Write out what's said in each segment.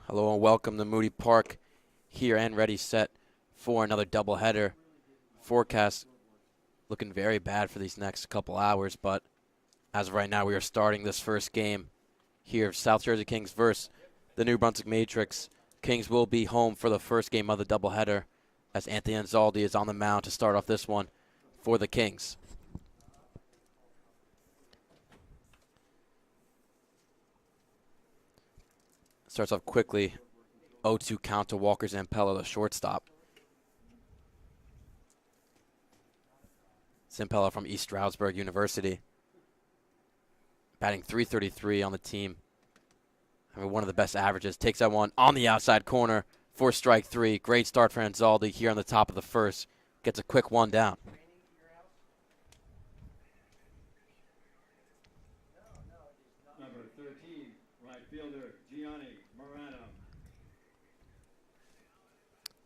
Hello and welcome to Moody Park, here and ready, set for another doubleheader. Forecast looking very bad for these next couple hours, but as of right now, we are starting this first game here. South Jersey Kings versus the New Brunswick Matrix. Kings will be home for the first game of the doubleheader, as Anthony Anzaldi is on the mound to start off this one for the Kings. Starts off quickly. 0-2 count to Walker Zampella, the shortstop. Zampella from East Stroudsburg University. Batting .333 on the team. I mean, one of the best averages. Takes that one on the outside corner for strike three. Great start for Anzaldi here on the top of the first. Gets a quick one down. Number 13, right fielder, Gianni Morano.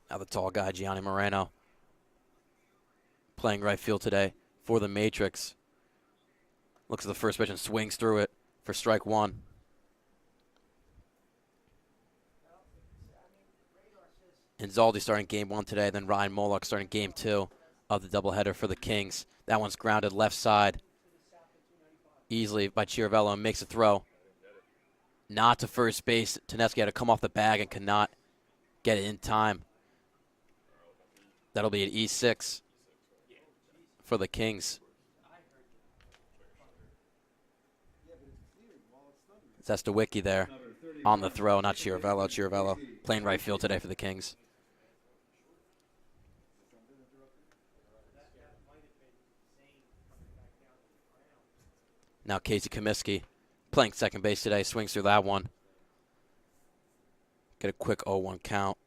Now the tall guy, Gianni Morano, playing right field today for the Matrix. Looks at the first pitch and swings through it for strike one. Anzaldi starting game one today, then Ryan Moloch starting game two of the doubleheader for the Kings. That one's grounded left side easily by Chiravello and makes a throw. Not to first base. Tedeschi had to come off the bag and cannot get it in time. That'll be an E6 for the Kings. Zestawicki there on the throw, not Chiravello. Chiravello playing right field today for the Kings. Now Casey Comiskey playing second base today, swings through that one. Get a quick 0-1 count.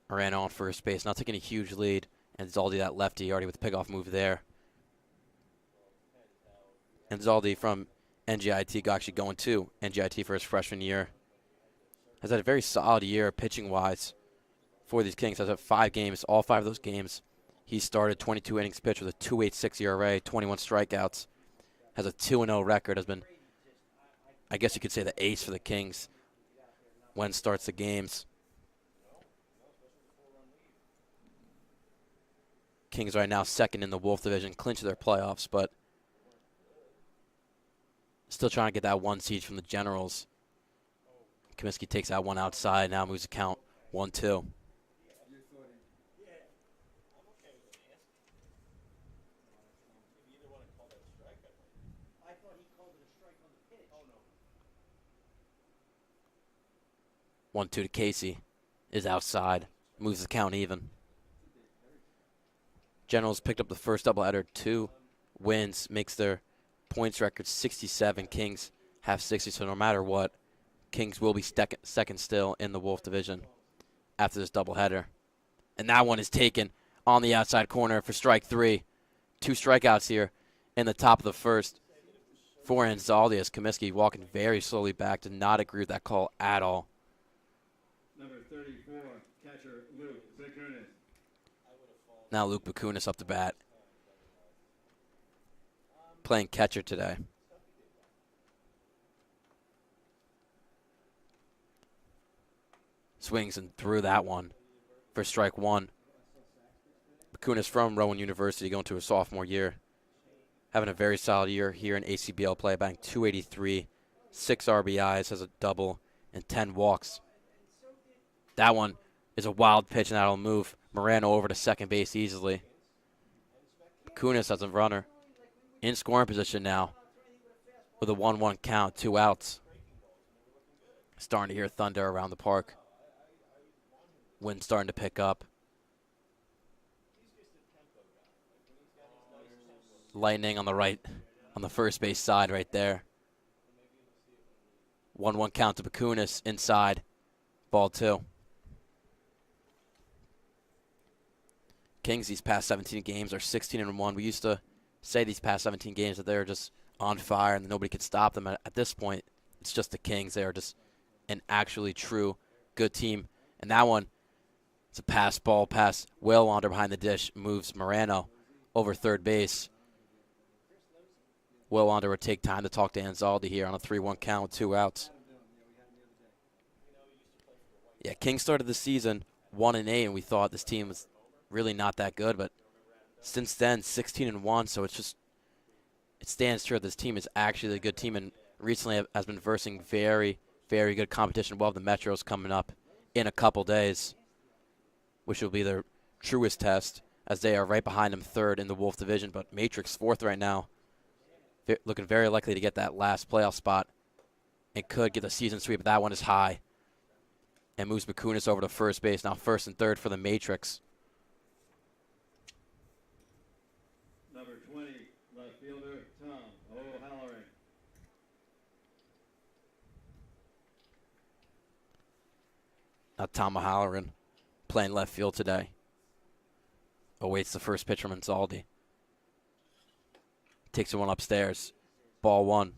Morano on first base, not taking a huge lead. Anzaldi, that lefty, already with the pickoff move there. Anzaldi from NGIT, actually going to NGIT for his freshman year. Has had a very solid year pitching-wise for these Kings. Has had 5 games, all 5 of those games. He started 22 innings pitched with a 2.86 ERA, 21 strikeouts. Has a 2-0 record. Has been, I guess you could say, the ace for the Kings when starts the games. Kings right now second in the Wolf division, clinch their playoffs, but still trying to get that 1 seed from the Generals. Comiskey takes that one outside, now moves the count 1-2. One-two to Casey is outside, moves the count even. Generals picked up the first doubleheader, 2 wins, makes their points record 67. Kings have 60, so no matter what, Kings will be second still in the Wolf division after this doubleheader. And that one is taken on the outside corner for strike 3. 2 strikeouts here in the top of the first for Anzaldi, as Comiskey walking very slowly back. Did not agree with that call at all. Number 34, catcher Luke Bakunis. Now Luke Bakunis up to bat. Playing catcher today. Swings and threw that one for strike 1. Bakunis from Rowan University, going to a sophomore year. Having a very solid year here in ACBL play, batting .283, 6 RBIs, has a double, and 10 walks. That one is a wild pitch, and that'll move Morano over to second base easily. Bakunis as a runner in scoring position now with a 1-1 count, 2 outs. Starting to hear thunder around the park. Wind starting to pick up. Lightning on the right, on the first base side right there. 1-1 count to Bakunis inside. Ball 2. Kings these past 17 games are 16-1. We used to say these past 17 games that they're just on fire and nobody could stop them. At this point, it's just the Kings. They are just an actually true good team. And that one, it's a pass ball pass. Well wander behind the dish, moves Morano over third base. Will Wander would take time to talk to Anzaldi here on a 3-1 count with 2 outs. Yeah, King started the season 1-8, and we thought this team was really not that good, but since then 16-1. So it stands true that this team is actually a good team, and recently has been versing very, very good competition. We'll have the Metros coming up in a couple days, which will be their truest test, as they are right behind them, third in the Wolf division, but Matrix fourth right now, looking very likely to get that last playoff spot and could get the season sweep, but that one is high and moves Bakunis over to first base. Now first and third for the Matrix. Number 20, left fielder Tom O'Halloran. Now Tom O'Halloran playing left field today. Awaits the first pitch from Anzaldi. Takes the one upstairs. Ball 1.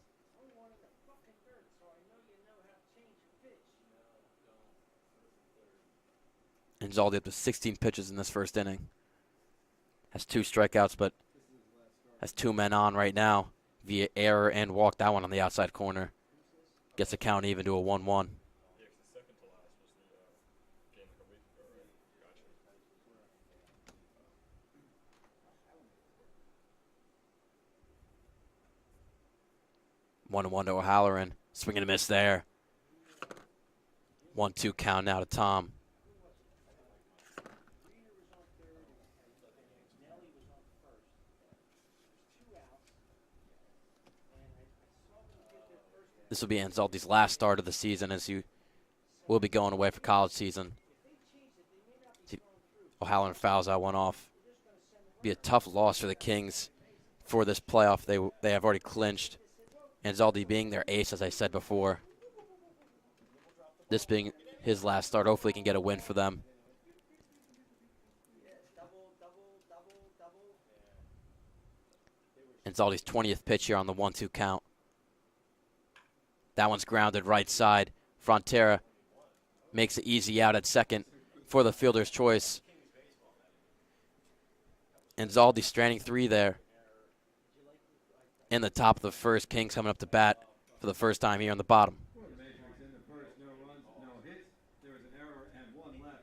Anzaldi up to 16 pitches in this first inning. Has 2 strikeouts, but has 2 men on right now via error and walk. That one on the outside corner. Gets the count even to a 1-1. 1-1 to O'Halloran. Swing and a miss there. 1-2 count now to Tom. This will be Anzaldi's last start of the season, as he will be going away for college season. O'Halloran fouls that one off. Be a tough loss for the Kings for this playoff. They have already clinched. Anzaldi being their ace, as I said before. This being his last start, hopefully he can get a win for them. Anzaldi's 20th pitch here on the 1-2 count. That one's grounded right side. Frontera makes it easy out at second for the fielder's choice. Anzaldi stranding 3 there. In the top of the first, Kings coming up to bat for the first time here on the bottom. For the Matrix in the first, no runs, no hits. There was an error and 1 left.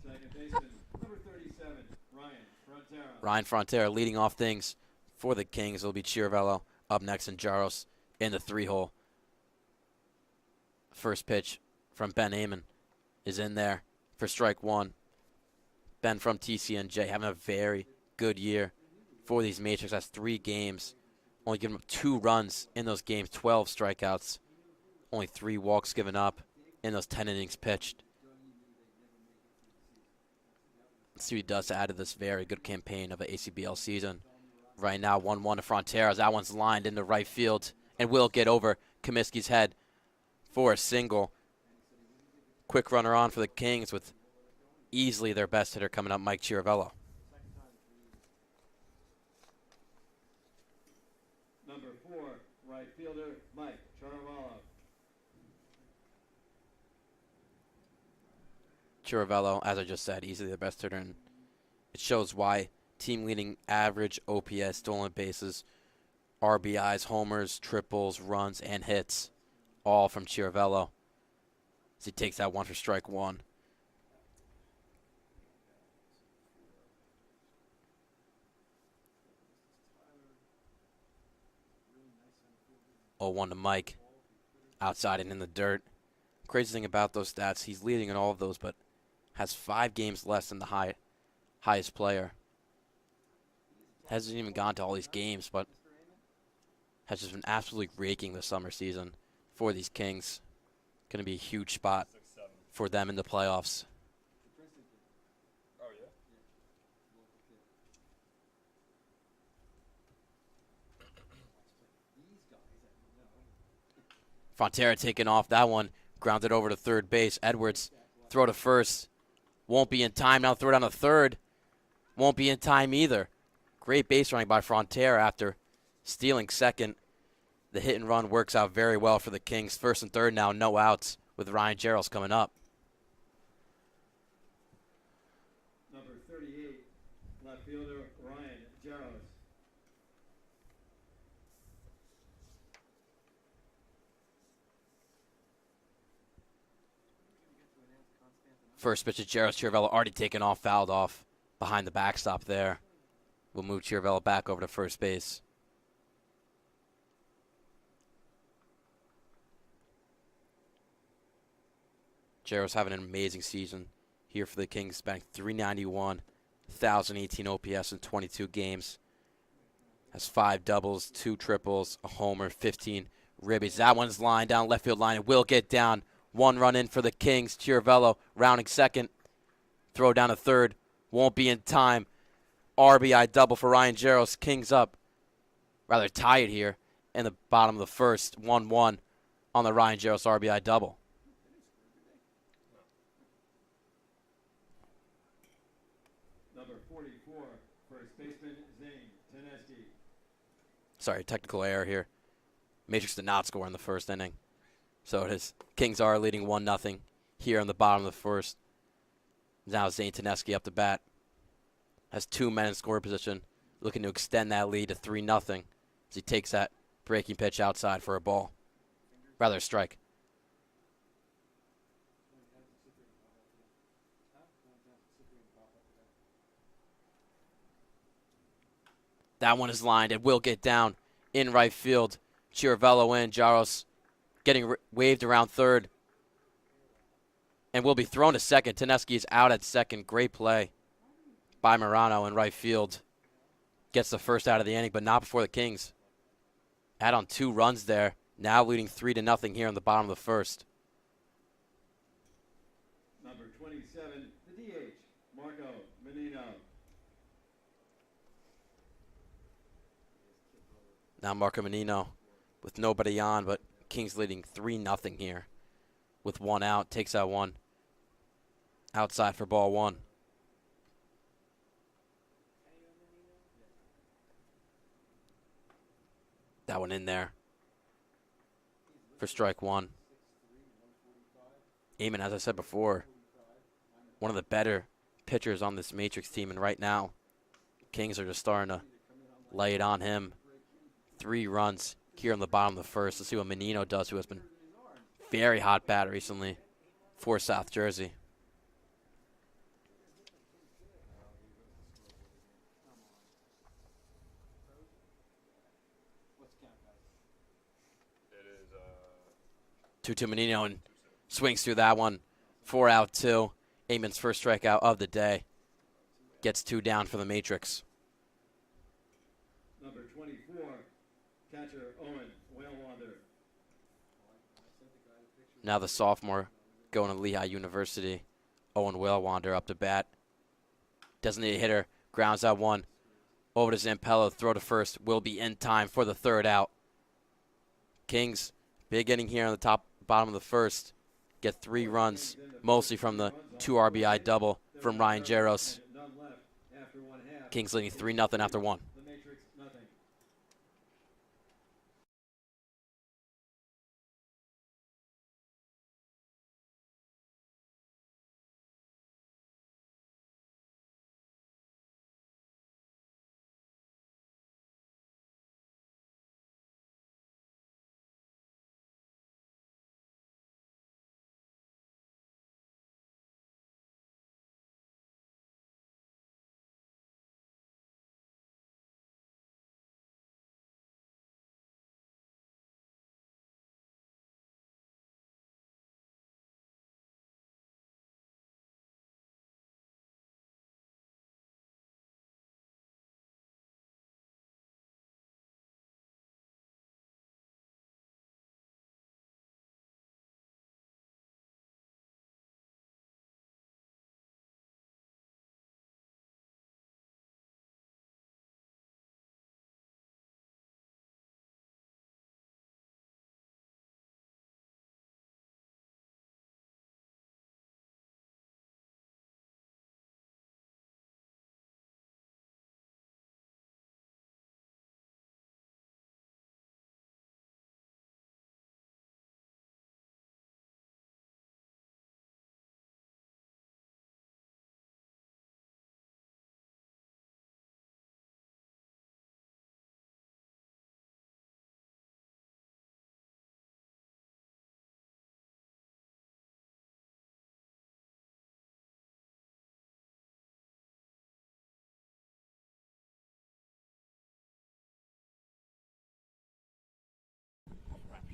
Second baseman, number 37, Ryan Frontera. Ryan Frontera leading off things for the Kings. It'll be Chiravello up next, and Jaros in the 3-hole. First pitch from Ben Amon is in there for strike 1. Ben from TCNJ having a very good year for these Matrix. Has 3 games only giving up 2 runs in those games, 12 strikeouts, only 3 walks given up in those 10 innings pitched. Let's see what he does to add to this very good campaign of an ACBL season. Right now, 1-1 to Fronteras. That one's lined into right field and will get over Comiskey's head for a single. Quick runner on for the Kings with easily their best hitter coming up, Mike Chiravello. Number 4, right fielder, Mike Charavello. Chiravello, as I just said, easily the best hitter, and it shows why. Team leading average, OPS, stolen bases, RBIs, homers, triples, runs, and hits, all from Chiravello. As he takes that one for strike 1. Oh, 1 to Mike, outside and in the dirt. Crazy thing about those stats, he's leading in all of those, but has 5 games less than the highest player. Hasn't even gone to all these games, but has just been absolutely raking the summer season for these Kings. Going to be a huge spot for them in the playoffs. Oh, yeah? Frontera taking off that one, grounded over to third base. Edwards, throw to first. Won't be in time. Now throw down to third. Won't be in time either. Great base running by Frontera after stealing second. The hit and run works out very well for the Kings. First and third now, no outs with Ryan Jarrells coming up. Number 38, left fielder, Ryan Jarrells. First pitch at Jarrells. Chiravello already taken off, fouled off behind the backstop there. We'll move Chiravello back over to first base. Jarrell's having an amazing season here for the Kings, batting .391, 1,018 OPS in 22 games. Has 5 doubles, 2 triples, a homer, 15 ribbies. That one's lined down left field line. It will get down. 1 run in for the Kings. Chiravello rounding second. Throw down to third. Won't be in time. RBI double for Ryan Jarrells. Kings up. Rather tired here in the bottom of the first. 1-1 on the Ryan Jarrells RBI double. Number 44, first baseman, Zane Teneski. Sorry, technical error here. Matrix did not score in the first inning. So it is. Kings are leading 1-0 here on the bottom of the first. Now Zane Teneski up to bat. Has 2 men in scoring position, looking to extend that lead to 3-0 as he takes that breaking pitch outside for a ball. Rather a strike. That one is lined. It will get down in right field. Chiravello in. Jarrells getting waved around third. And will be thrown to second. Teneski is out at second. Great play by Morano in right field. Gets the first out of the inning, but not before the Kings add on 2 runs there. Now leading 3-0 here in the bottom of the first. Number 27, the DH, Marco Menino. Now Marco Menino with nobody on, but Kings leading 3-0 here. With 1 out, takes out 1. Outside for ball 1. That one in there for strike 1. Eamon, as I said before, one of the better pitchers on this Matrix team, and right now, Kings are just starting to lay it on him. 3 runs here in the bottom of the first. Let's see what Menino does, who has been very hot bat recently for South Jersey. It is 2-2 Menino and swings through that one. 4 out 2. Eamon's first strikeout of the day. Gets 2 down for the Matrix. Number 24, Catcher Owen Whalewander. Now the sophomore going to Lehigh University. Owen Whalewander up to bat. Designated hitter. Grounds out one. Over to Zampello. Throw to first. Will be in time for the third out. Kings, big inning here on the bottom of the first. Get 3 runs, mostly from the 2 RBI double from Ryan Jaros. None left after 1/2. Kings leading 3-0 after 1. The Matrix, nothing.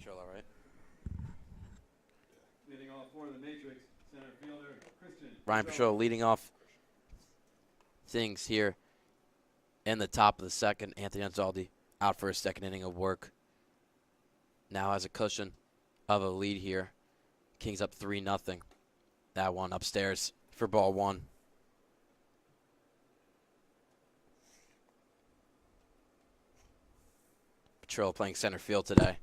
All right. Leading off for the Matrix, center fielder Christian. Ryan Pachola leading off things here in the top of the second. Anthony Anzaldi out for his second inning of work. Now has a cushion of a lead here. Kings up 3-0. That one upstairs for ball 1. Pachola playing center field today.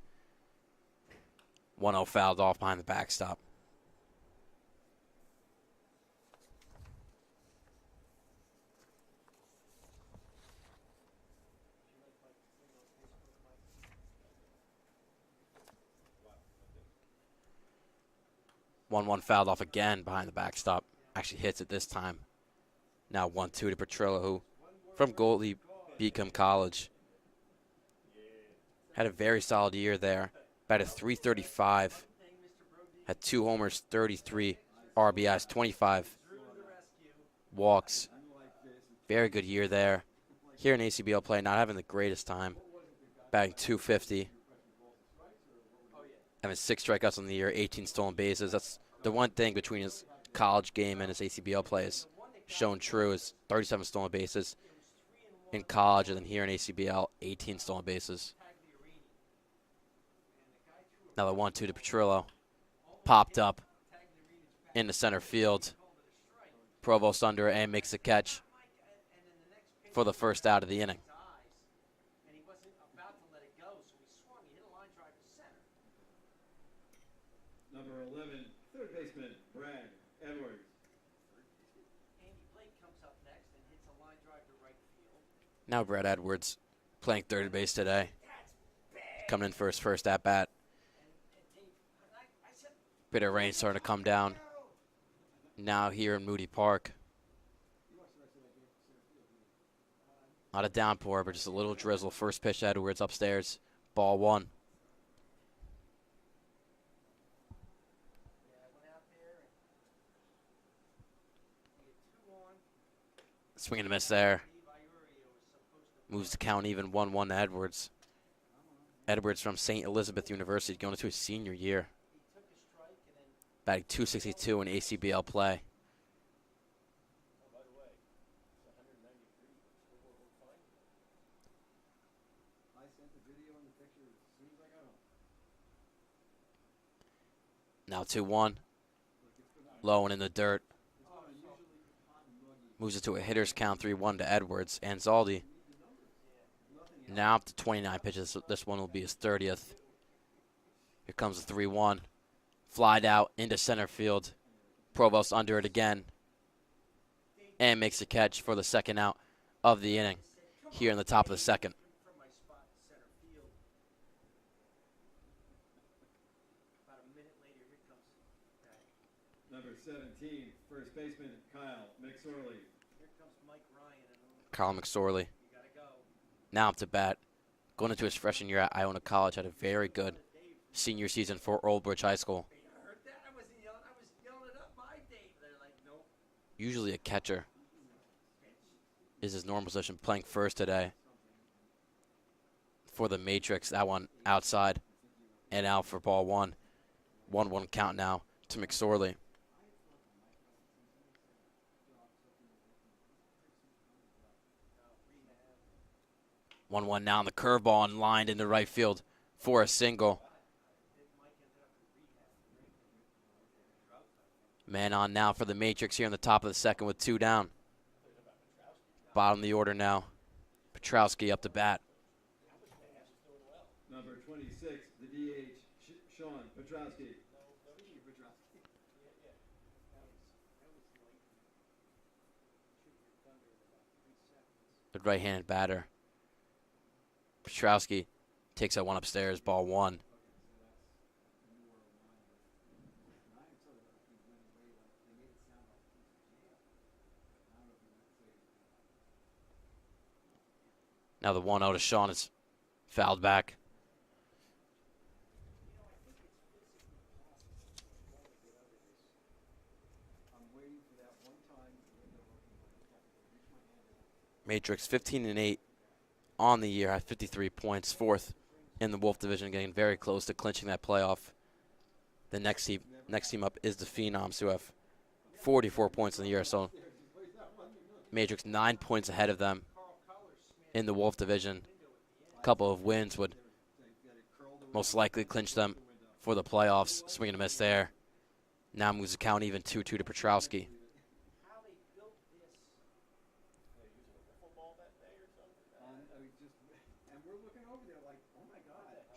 1-0 fouled off behind the backstop. One fouled off again behind the backstop. Actually hits it this time. Now 1-2 to Petrilla, who from Goldie Beacom College had a very solid year there. Batted .335. Had 2 homers, 33 RBIs, 25 walks. Very good year there. Here in ACBL play, not having the greatest time. Batting .250. Having 6 strikeouts on the year, 18 stolen bases. That's the one thing between his college game and his ACBL play is shown true is 37 stolen bases in college, and then here in ACBL, 18 stolen bases. Now the 1-2 to Petrillo. Popped up into center field. Provost under it and makes the catch for the first out of the inning. Number 11, third baseman Brad Edwards. Now Brad Edwards playing third base today. Coming in for his first at-bat. Bit of rain starting to come down now here in Moody Park. Not a downpour, but just a little drizzle. First pitch Edwards upstairs. Ball 1. Swing and a miss there. Moves the count even 1-1 to Edwards. Edwards from St. Elizabeth University going into his senior year. Batting .262 in ACBL play. 2-1. Low and in the dirt. Moves it to a hitter's count, 3-1 to Edwards. Anzaldi now up to 29 pitches. So this one will be his 30th. Here comes the 3-1. Flied out into center field. Provost under it again. And makes a catch for the second out of the inning here in the top of the second. Number 17, first baseman Kyle McSorley. Kyle McSorley now up to bat. Going into his freshman year at Iona College, had a very good senior season for Old Bridge High School. Usually a catcher is his normal position, playing first today for the Matrix. That one outside and out for ball one. 1-1 count now to McSorley. One now on the curveball and lined into right field for a single. Man on now for the Matrix here in the top of the second with 2 down. Bottom of the order now. Petrowski up to bat. Number 26, the DH, Sean Petrowski. Good right-handed batter. Petrowski takes that one upstairs, ball 1. Now the 1-0 to Sean is fouled back. Matrix 15-8 on the year at 53 points, 4th in the Wolf division, getting very close to clinching that playoff. The next team up is the Phenoms, who have 44 points in the year. So Matrix 9 points ahead of them in the Wolf division. A couple of wins would most likely clinch them for the playoffs. Swing and a miss there. Now moves the count even 2-2 to Petrowski.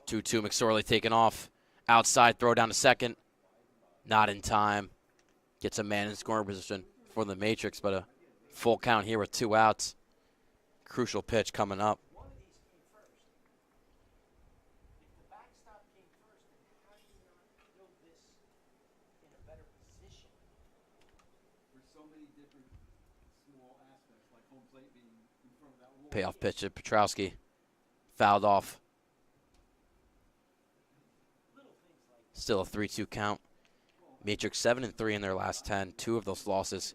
2-2, McSorley taken off. Outside throw down to second. Not in time. Gets a man in scoring position for the Matrix, but a full count here with 2 outs. Crucial pitch coming up. Payoff pitch to Petrowski. Fouled off. Still a 3-2 count. Matrix 7-3 in their last 10. 2 of those losses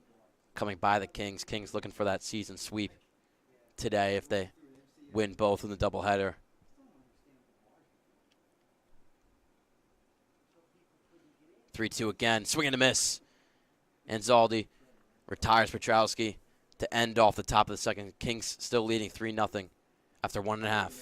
coming by the Kings. Kings looking for that season sweep today if they win both in the doubleheader. Three-two again. Swing and a miss. Anzaldi retires Petrowski to end off the top of the second. Kings still leading 3-0 after 1.5.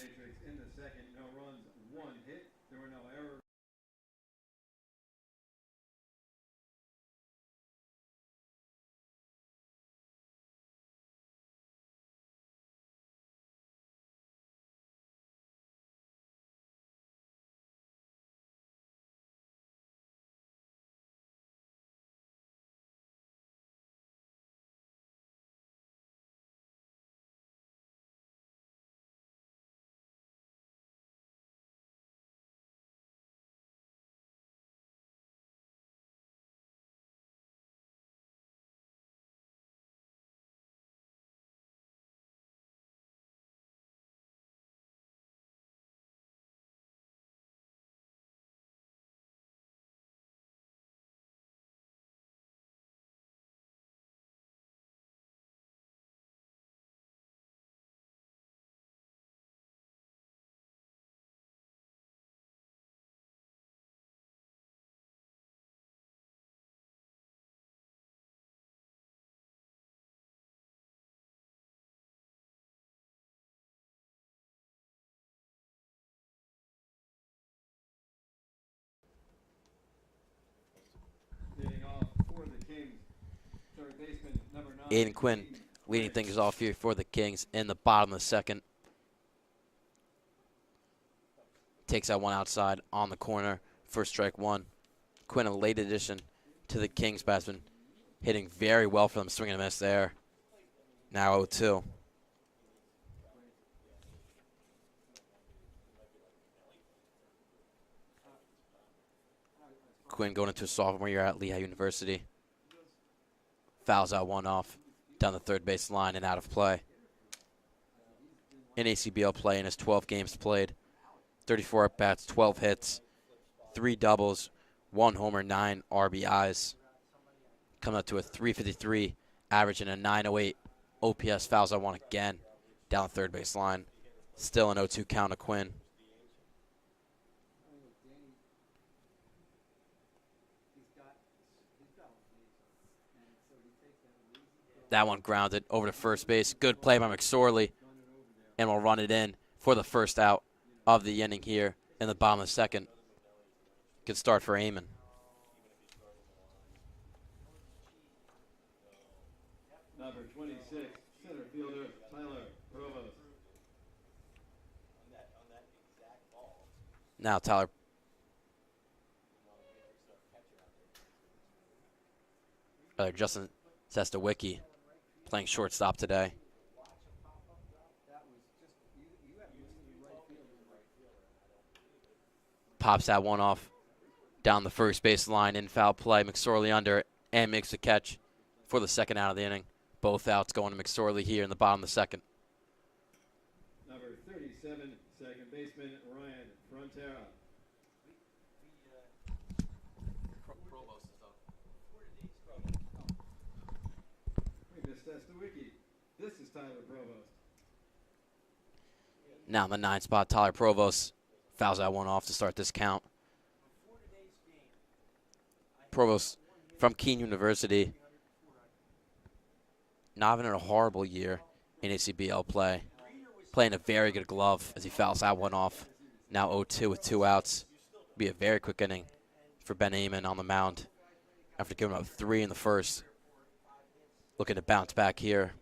Third baseman, number 9. Aiden Quinn leading things off here for the Kings in the bottom of the second. Takes that one outside on the corner for strike one. Quinn, a late addition to the Kings batsman, hitting very well for them, swing and a miss there. Now 0-2. Quinn going into a sophomore year at Lehigh University. Fouls out one off down the third base line and out of play. In ACBL play in his 12 games played, 34 at-bats, 12 hits, 3 doubles, 1 homer, 9 RBIs. Coming up to a 353 average and a 908 OPS. Fouls out one again down the third base line. Still an 0-2 count to Quinn. That one grounded over to first base. Good play by McSorley. And we'll run it in for the first out of the inning here in the bottom of the second. Good start for Eamon. Number 26, center fielder, Tyler Provost. Now Tyler. Justin Sestawicki playing shortstop today. Pops that one off down the first base line in foul play. McSorley under and makes the catch for the second out of the inning. Both outs going to McSorley here in the bottom of the second. Number 37, second baseman, Ryan Frontera. We missed Sestawicki. This is Tyler Provost. Now in the 9 spot, Tyler Provost fouls that one off to start this count. Provost from Keene University, not having a horrible year in ACBL play. Playing a very good glove as he fouls that one off. Now 0-2 with 2 outs. Be a very quick inning for Ben Eamon on the mound after giving up 3 in the first. Looking to bounce back here.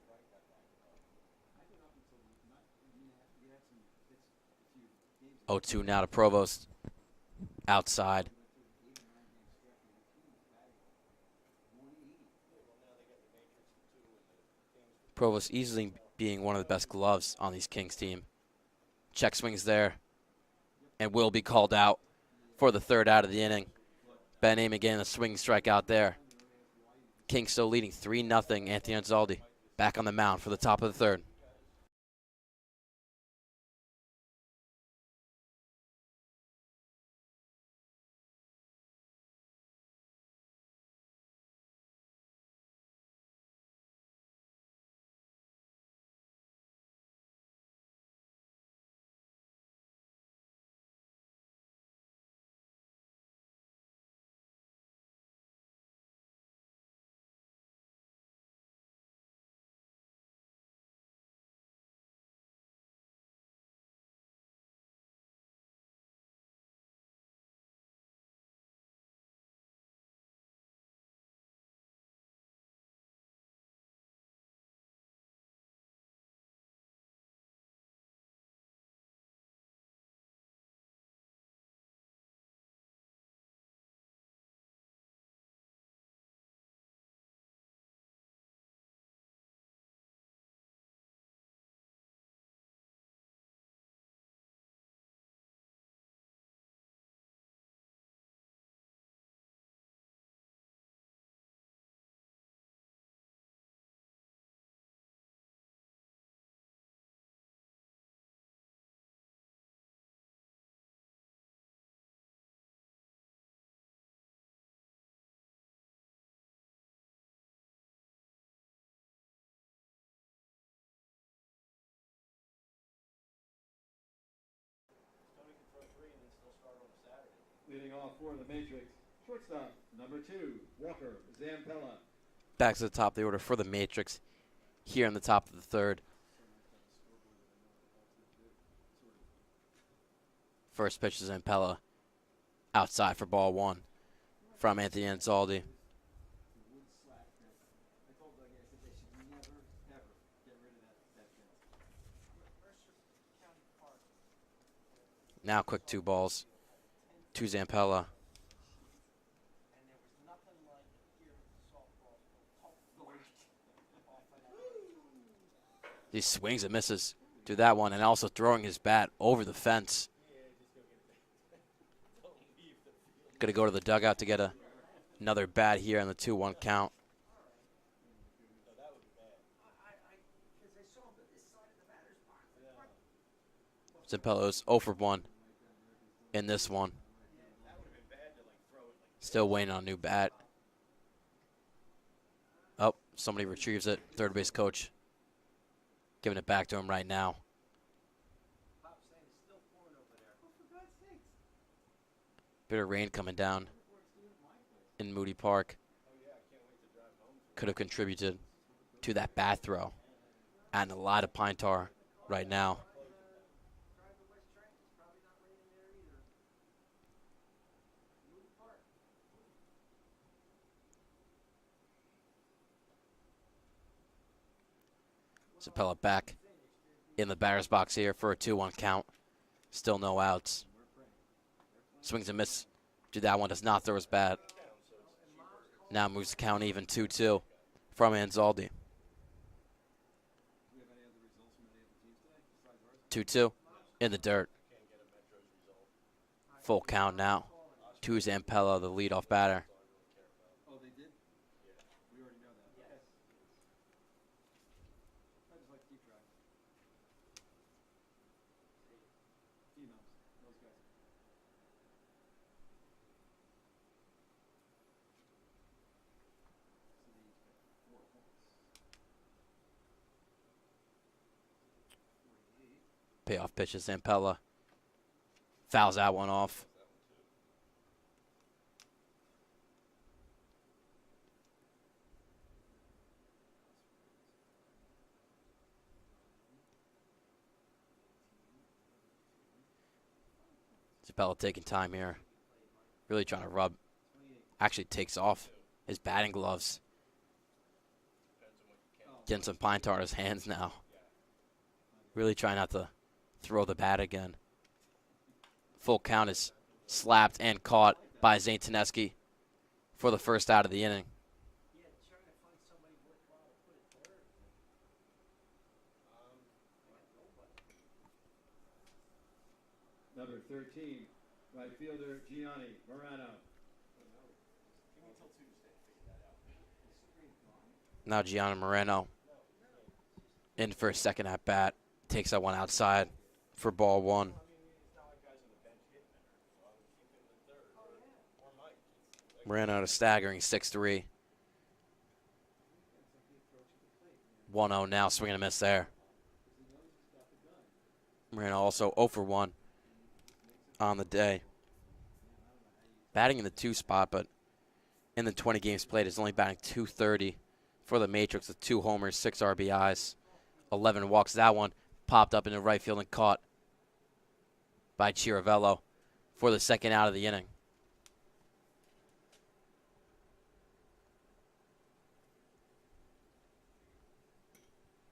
0-2 now to Provost. Outside. Provost easily being one of the best gloves on these Kings team. Check swings there and will be called out for the third out of the inning. Ben Eamon getting a swing strike out there. Kings still leading 3-0. Anthony Anzaldi back on the mound for the top of the third. Leading off for the Matrix, shortstop, number 2, Walker Zampella. Back to the top of the order for the Matrix here in the top of the third. First pitch is Zampella outside for ball 1 from Anthony Anzaldi. Now quick 2 balls to Zampella. He swings and misses to that one, and also throwing his bat over the fence. Going to go to the dugout to get another bat here on the 2-1 count. Zampello's 0 for 1 in this one. Still waiting on a new bat. Oh, somebody retrieves it. Third base coach giving it back to him right now. Bit of rain coming down in Moody Park. Could have contributed to that bat throw. Adding a lot of pine tar right now. Zampella back in the batter's box here for a 2-1 count. Still no outs. Swings and miss to that one. Does not throw his bat. Now moves the count even 2-2 from Anzaldi. 2-2 in the dirt. Full count now to Zampella, the leadoff batter. Oh, they did? We already know that. Yes. I just like to keep track. Emails, those guys. Payoff pitches Zampella. Fouls that one off. Zampella taking time here. Really trying to rub. Actually takes off his batting gloves. Getting some pine tar in his hands now. Really trying not to throw the bat again. Full count is slapped and caught by Zane Teneski for the first out of the inning. Number 13, right fielder Gianni Morano. Now Gianni Moreno in for a second at bat. Takes that one outside for ball 1. Moreno at a staggering 6-3. 1-0 now, swing and a miss there. Moreno also 0 for 1 on the day. Batting in the 2 spot, but in the 20 games played is only batting .230 for the Matrix with 2 homers, 6 RBIs, 11 walks. That one popped up into right field and caught by Chiravello for the second out of the inning.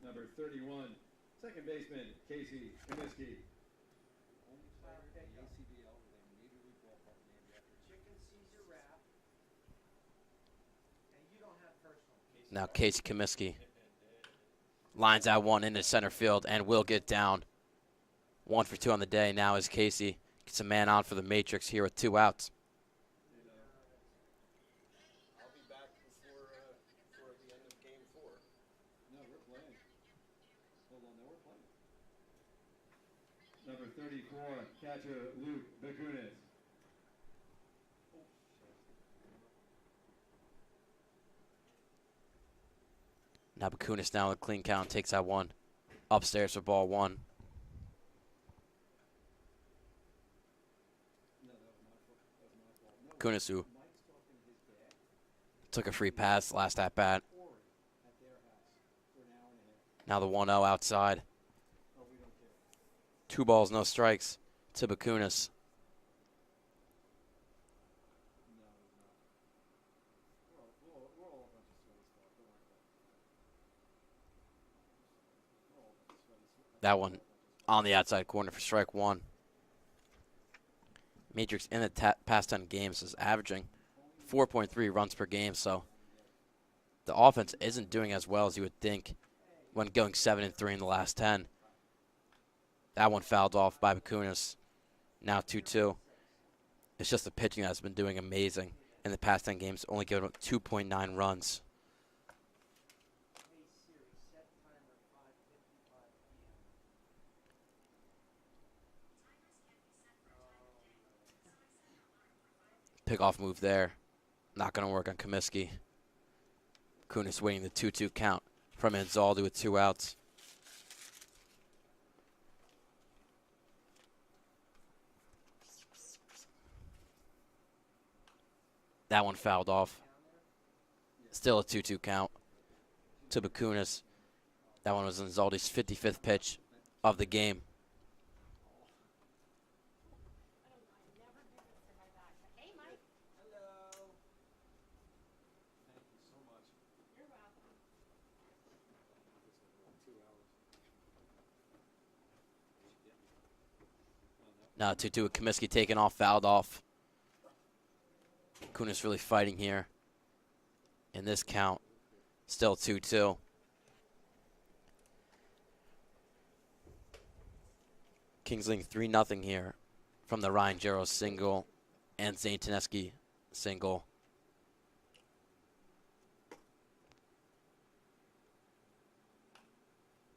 Number 31, second baseman Casey Comiskey. Now Casey Comiskey lines out one into center field and will get down. 1 for 2 on the day. Now as Casey gets a man on for the Matrix here with 2 outs. I'll be back before the end of game 4. No, we're playing. Hold on, no, we're playing. Number 34, catcher Luke Bakunis. Now Bakunis now with a clean count takes that one upstairs for ball 1. Bakunis who took a free pass last at bat. Now the 1-0 outside. 2 balls, no strikes to Bakunis. That one on the outside corner for strike 1. Matrix in the past 10 games is averaging 4.3 runs per game, so the offense isn't doing as well as you would think when going 7-3 in the last 10. That one fouled off by Bakunis. Now 2-2. It's just the pitching that's been doing amazing in the past 10 games, only giving up 2.9 runs. Pickoff move there. Not going to work on Comiskey. Kunis winning the 2-2 count from Anzaldi with 2 outs. That one fouled off. Still a 2-2 count to Bakunis. That one was Anzaldi's 55th pitch of the game. Now 2-2 with Comiskey taking off, fouled off. Kunis really fighting here in this count. Still 2-2. Kings leading 3-0 here from the Ryan Jarrow single and Zane Teneski single.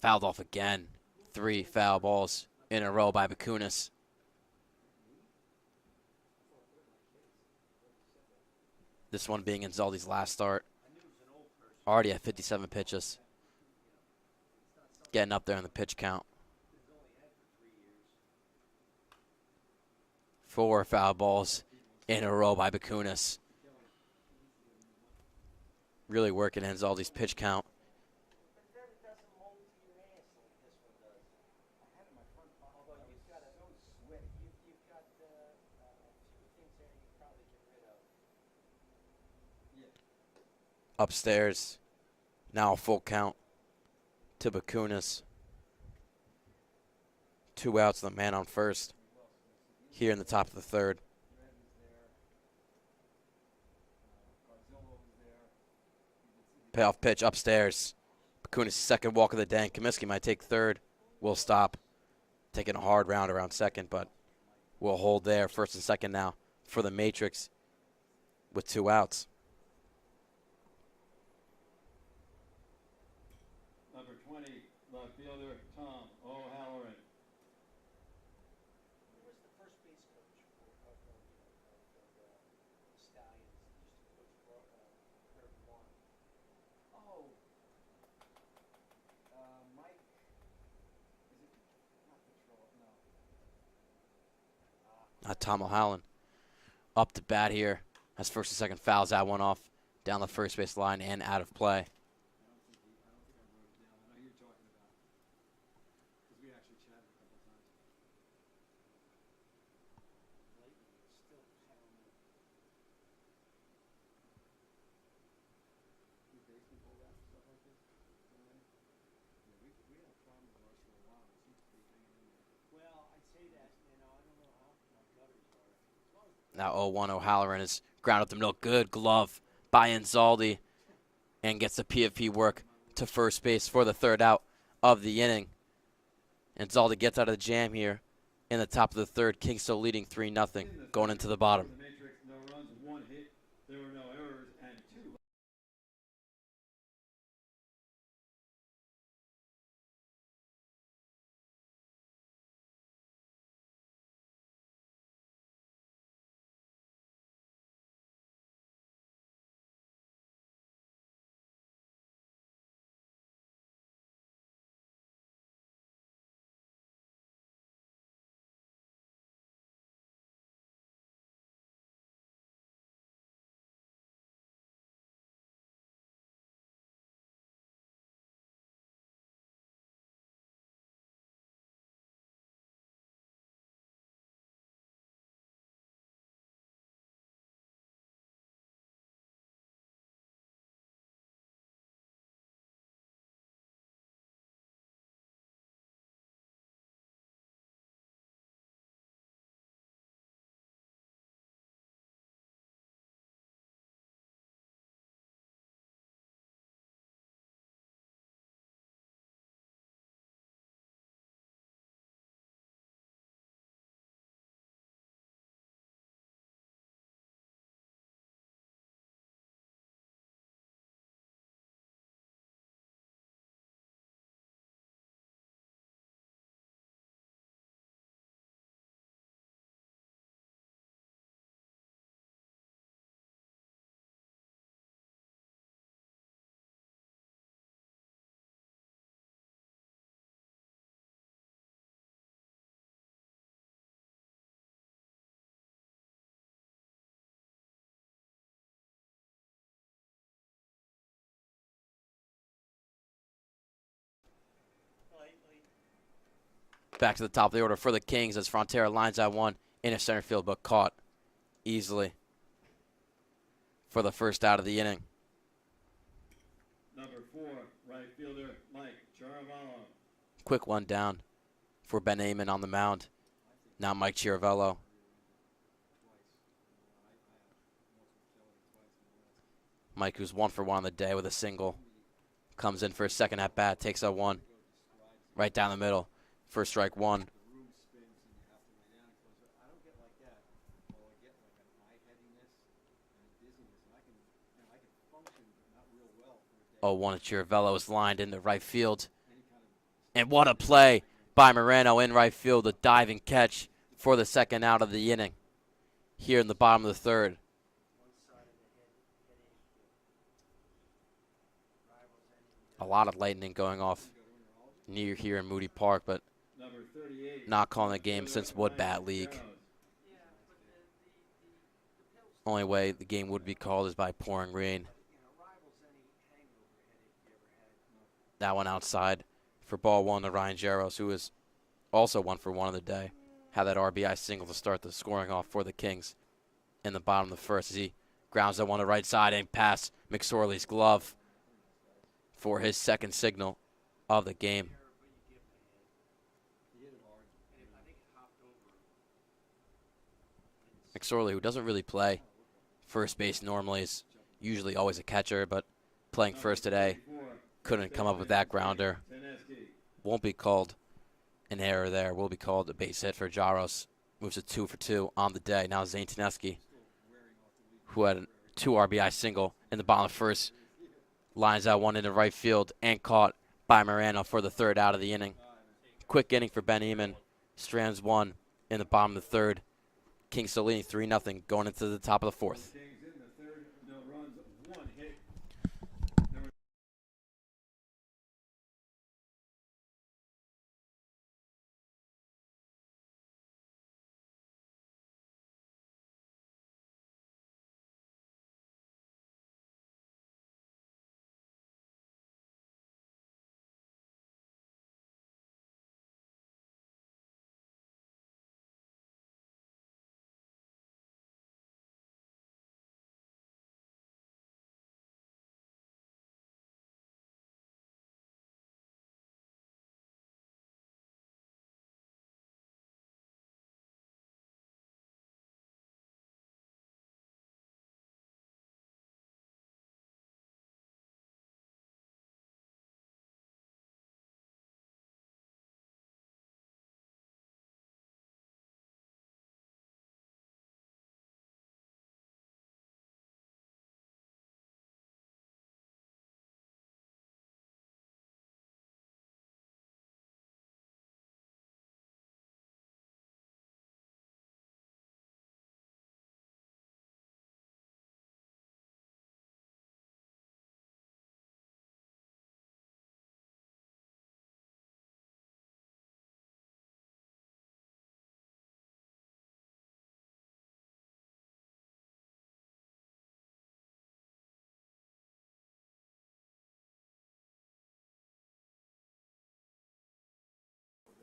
Fouled off again. 3 foul balls in a row by Bakunis. This one being Anzaldi's last start. Already at 57 pitches. Getting up there in the pitch count. 4 foul balls in a row by Bakunis. Really working Anzaldi's pitch count. Upstairs. Now a full count to Bakunis. 2 outs, the man on first here in the top of the third. Payoff pitch upstairs. Bakunis' second walk of the day. Comiskey might take third. Will stop. Taking a hard round around second, but will hold there. First and second now for the Matrix with 2 outs. Number 20, left fielder Tom O'Halloran. Who was the first base coach of the Stallions? He used to coach Herb One. Oh, Mike. Is it not Patrol? No. Not Tom O'Halloran. Up to bat here. As first and second fouls that one off down the first base line and out of play. I don't think I wrote it down. I know you're talking about. Because we actually chatted a couple times. Do baseball pull out and stuff like this? Yeah, we had a problem with ours for a while. It seems to be hanging in there. Well, I'd say that, I don't know how my gutters are. As long as Now 0-1 O'Halloran is ground up the middle. Good glove by Anzaldi and gets the PFP work to first base for the third out of the inning. Anzaldi gets out of the jam here in the top of the third. Kings still leading 3-0 going into the bottom. The Matrix, no runs, 1 hit. There were no Back to the top of the order for the Kings as Frontera lines that one into center field, but caught easily for the first out of the inning. Number 4, right fielder Mike Charavello. Quick one down for Ben Amon on the mound. Now Mike Chiravello. Mike, who's 1 for 1 on the day with a single, comes in for a second at bat, takes a 1 right down the middle. First strike 1. The room spins and you have to lay down and close it. I don't get like that. Well, I get like an eye-headiness and a dizziness, and I can function but not real well for a day. 0-1 to Chiravello is lined into right field. Any kind of And what a play by Moreno in right field, a diving catch for the second out of the inning here in the bottom of the third. One side of the head issue. Rivals A any. lot of lightning going off near here in Moody Park, but number 38. not calling the game since Wood Bat League. Yeah, but the pills, Only way the game would be called is by pouring rain. you know, rivals any hangover headache you ever had. That one outside for ball 1 to Ryan Jaros, who is also 1 for 1 of the day. Had that RBI single to start the scoring off for the Kings in the bottom of the first as he grounds that one to right side and past McSorley's glove for his second signal of the game. McSorley, who doesn't really play first base normally, is usually always a catcher, but playing first today, couldn't come up with that grounder. Won't be called an error there. Will be called a base hit for Jaros. Moves to 2 for 2 on the day. Now Zane Teneski, who had a 2 RBI single in the bottom of the first, lines out one into right field and caught by Moreno for the third out of the inning. Quick inning for Ben Eamon. Strands 1 in the bottom of the third. Kings still leading 3-0 going into the top of the fourth. Kings in the third, no runs, 1 hit.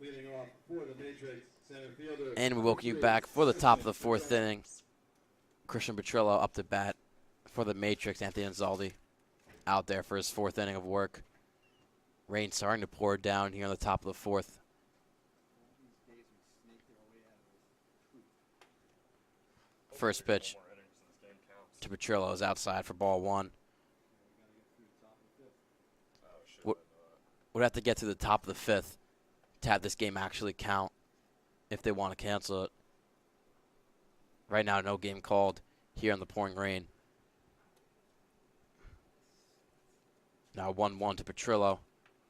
Leading off for the Matrix, center fielder. And we welcome you back for the top of the fourth inning. Christian Petrillo up to bat for the Matrix. Anthony Anzaldi out there for his fourth inning of work. Rain starting to pour down here on the top of the fourth. First pitch to Petrillo is outside for ball 1. Would have to get to the top of the fifth to have this game actually count if they want to cancel it. Right now, no game called here in the pouring rain. Now 1-1 to Petrillo,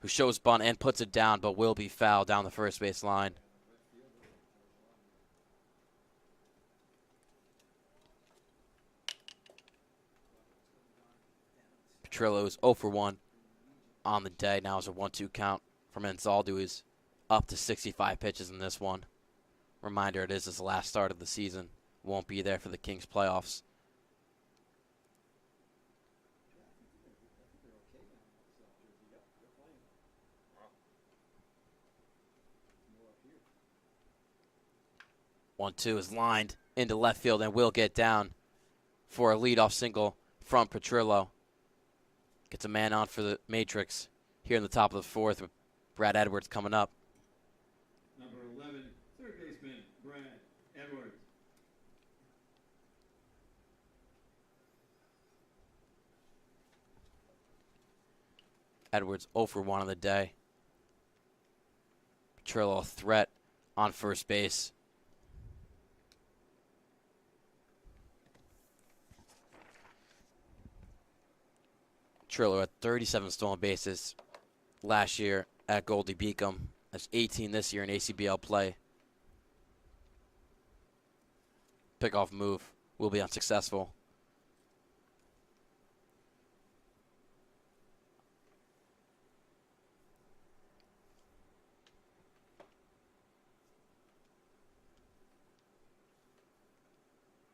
who shows bunt and puts it down, but will be fouled down the first base line. Petrillo is 0 for 1 on the day. Now it's a 1-2 count from Anzaldi, who is up to 65 pitches in this one. Reminder, it is his last start of the season. Won't be there for the Kings playoffs. 1-2 is lined into left field and will get down for a leadoff single from Petrillo. Gets a man on for the Matrix here in the top of the fourth with Brad Edwards coming up. Number 11, third baseman, Brad Edwards. Edwards 0 for 1 on the day. Petrillo a threat on first base. Petrillo had 37 stolen bases last year at Goldie Beacom. That's 18 this year in ACBL play. Pickoff move will be unsuccessful.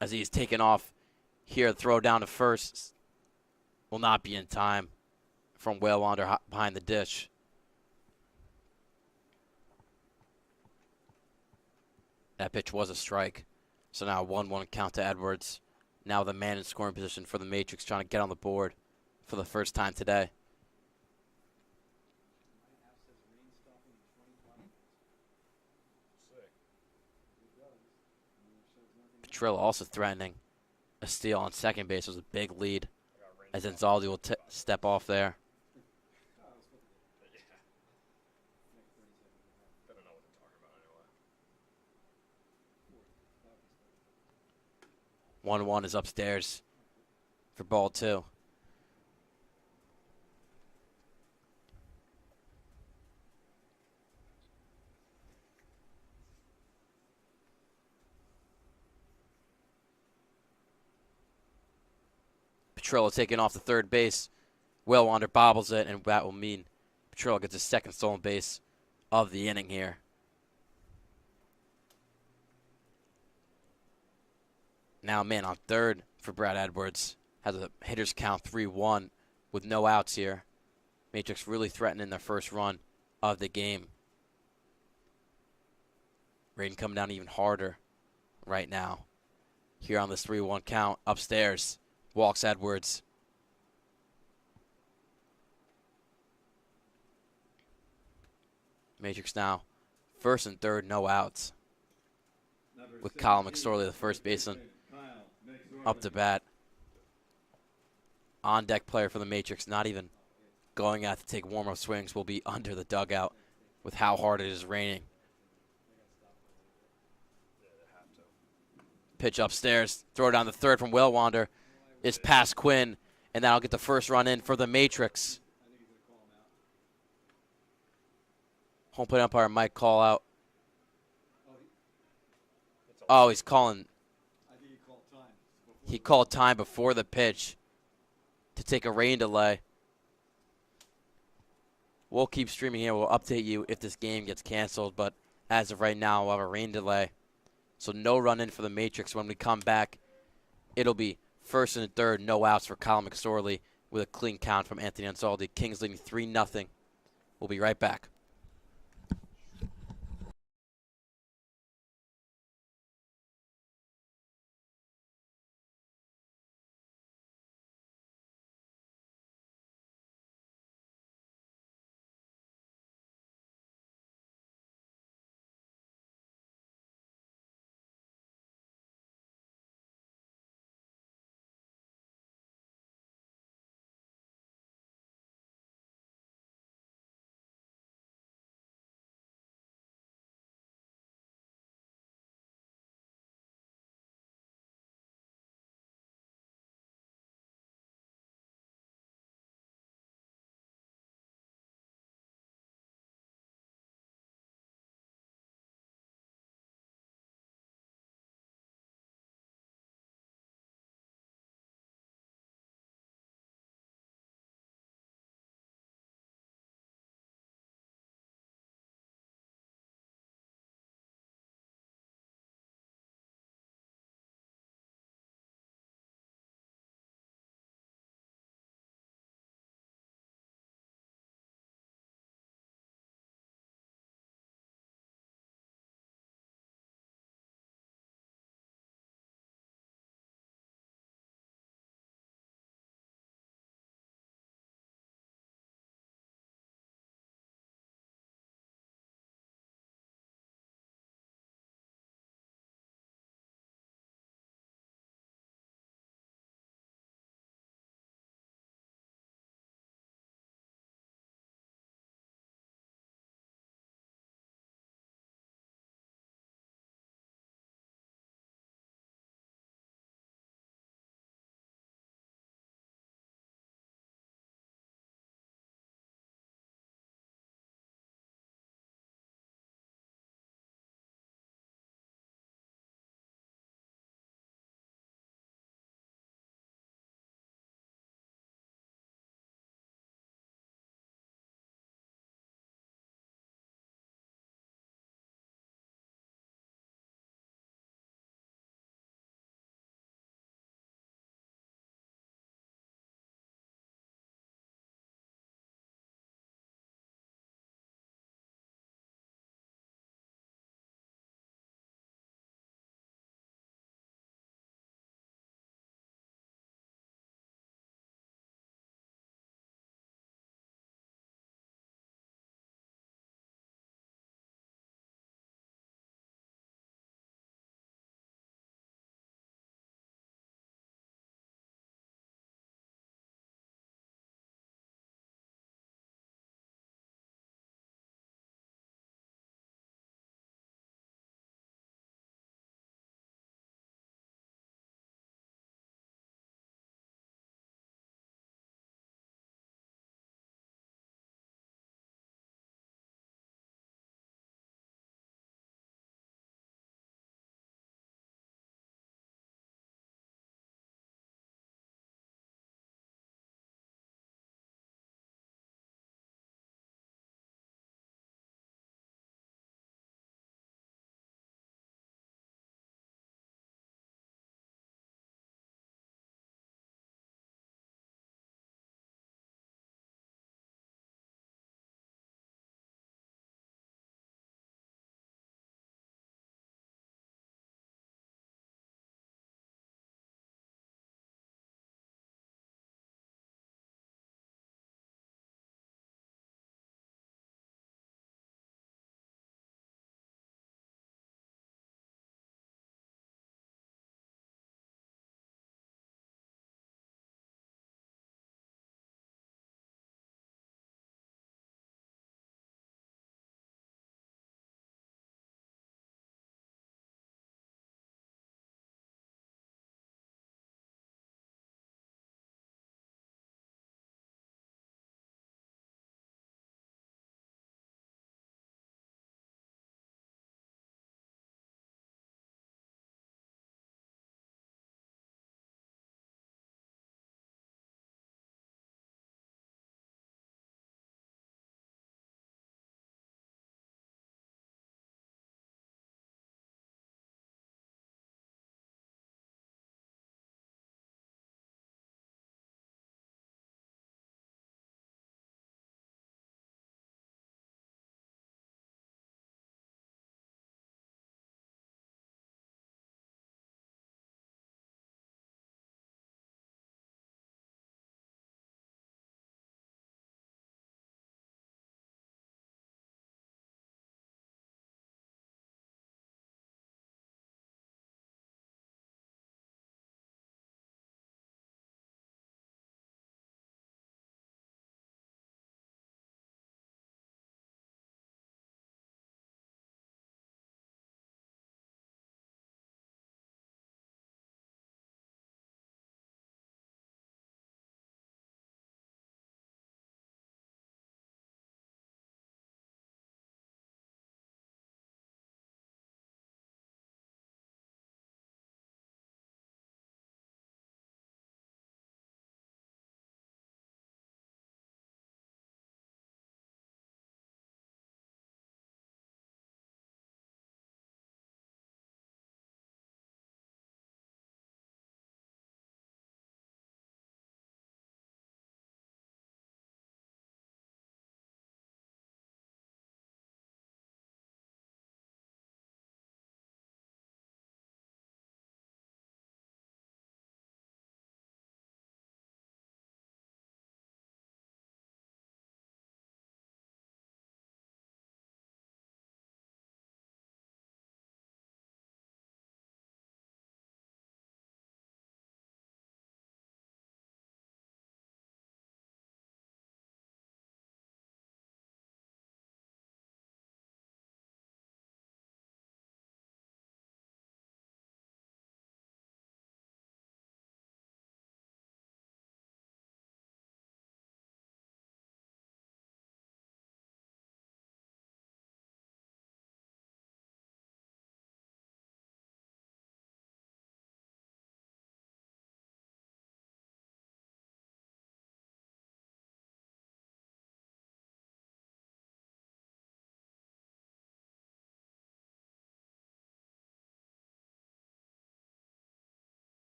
As he's taken off here, throw down to first will not be in time from Waylander behind the dish. That pitch was a strike. So now 1-1 count to Edwards. Now the man in scoring position for the Matrix trying to get on the board for the first time today. My app says rain stopping in 20 minutes. Sick. It does. And it shows nothing. Petrillo also threatening a steal on second base. It was a big lead I got rain as stop. Inzaldi will step off there. Oh, I was supposed to get Yeah. next 37 and a half. They don't know what they're talking about anyway. 1-1 is upstairs for ball two. Petrillo taking off the third base. Waylander bobbles it, and that will mean Petrillo gets his second stolen base of the inning here. Now man on third for Brad Edwards. Has a hitter's count 3-1 with no outs here. Matrix really threatening their first run of the game. Rain coming down even harder right now. Here on this 3-1 count, upstairs, walks Edwards. Matrix now first and third, no outs. Number With Kyle 17, McSorley, the first baseman, Kyle McSorley. up to bat. On deck player for the Matrix, not even going out to take warm-up swings, will be under the dugout with how hard it is raining. Yeah, they have to. Pitch upstairs, throw down the third from Waylander. It's past Quinn, and that'll get the first run in for the Matrix. I think he's going to call him out. Home plate umpire might call out. Oh, It's a Oh, he's calling. I think he called time. He called time before the pitch to take a rain delay. We'll keep streaming here. We'll update you if this game gets canceled, but as of right now, we'll have a rain delay. So no run in for the Matrix. When we come back, it'll be first and third, no outs for Kyle McSorley with a clean count from Anthony Ansaldi. Kings leading 3-0. We'll be right back.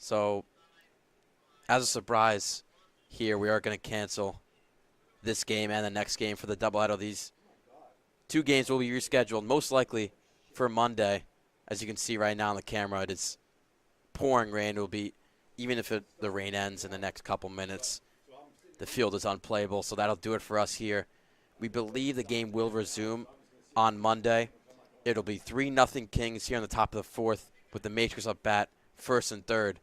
So, as a surprise, here we are going to cancel this game and the next game for the doubleheader. These 2 games will be rescheduled, most likely for Monday. As you can see right now on the camera, it is pouring rain. It will be, even if the rain ends in the next couple minutes, the field is unplayable. So that'll do it for us here. We believe the game will resume on Monday. It'll be 3-0 Kings here on the top of the 4th with the Matrix up bat, 1st and 3rd.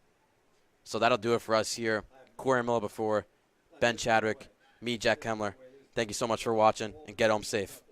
So that'll do it for us here. Corey Miller before, Ben Chadwick, me, Jack Kemler. Thank you so much for watching, and get home safe.